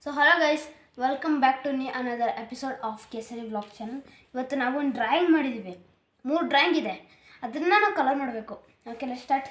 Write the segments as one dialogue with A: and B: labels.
A: So hello guys, welcome back to another episode of Kesari blog channel. ಇವತ್ತು ನಾವು ಒಂದು drawing ಮಾಡಿದ್ದೀವಿ. 3 ಡ್ರಾಯಿಂಗ್ ಇದೆ, ಅದನ್ನು ನಾವು ಕಲರ್ ಮಾಡಬೇಕು. Okay, let's start.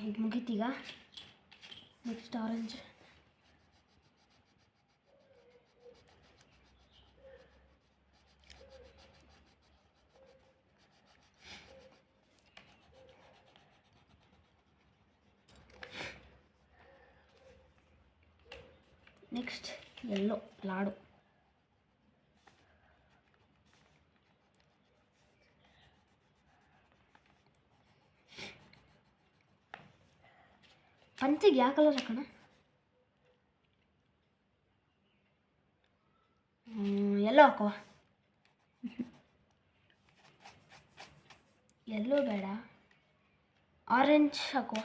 A: ಹೀಗೆ ಮುಗೀತೀಗ. Next orange. ನೆಕ್ಸ್ಟ್ ಯೆಲ್ಲೋ, ಲಾಡು. ಪಂಚಿಗೆ ಯಾವ ಕಲರ್ ಹಾಕೋಣ? ಎಲ್ಲೋ ಹಾಕುವ. ಎಲ್ಲೋ ಬೇಡ, ಆರೆಂಜ್ ಹಾಕುವ.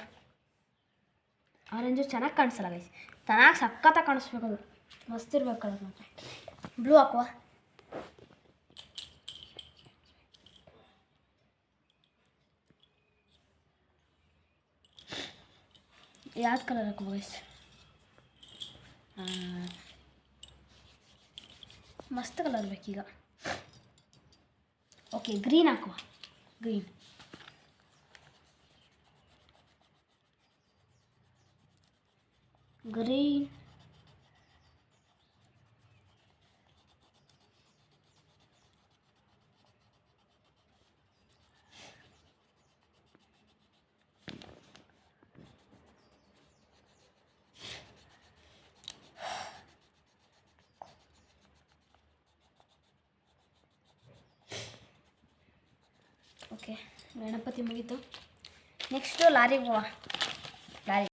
A: ಆರೆಂಜು ಚೆನ್ನಾಗಿ ಕಾಣಿಸಲ್ಲ ಗೈಸ್, ಚೆನ್ನಾಗಿ ಸಖತ್ತಾಗಿ ಕಾಣಿಸ್ಬೇಕು, ಅದು ಮಸ್ತ್ ಇರ್ಬೇಕು ಕಲರ್ ಮಾತ್ರ. ಬ್ಲೂ ಹಾಕುವ. ಯಾವ್ದು ಕಲರ್ ಹಾಕುವ ಗೈಸ್? ಮಸ್ತ್ ಕಲರ್ ಬೇಕೀಗ. ಓಕೆ, ಗ್ರೀನ್ ಹಾಕುವ. ಗ್ರೀನ್. ಗ್ರೀನ್. ಓಕೆ, ಗಣಪತಿ ಮುಗೀತು. ನೆಕ್ಸ್ಟು ಲಾರಿಗೆ ಹೋಗುವ. ಲಾರಿ.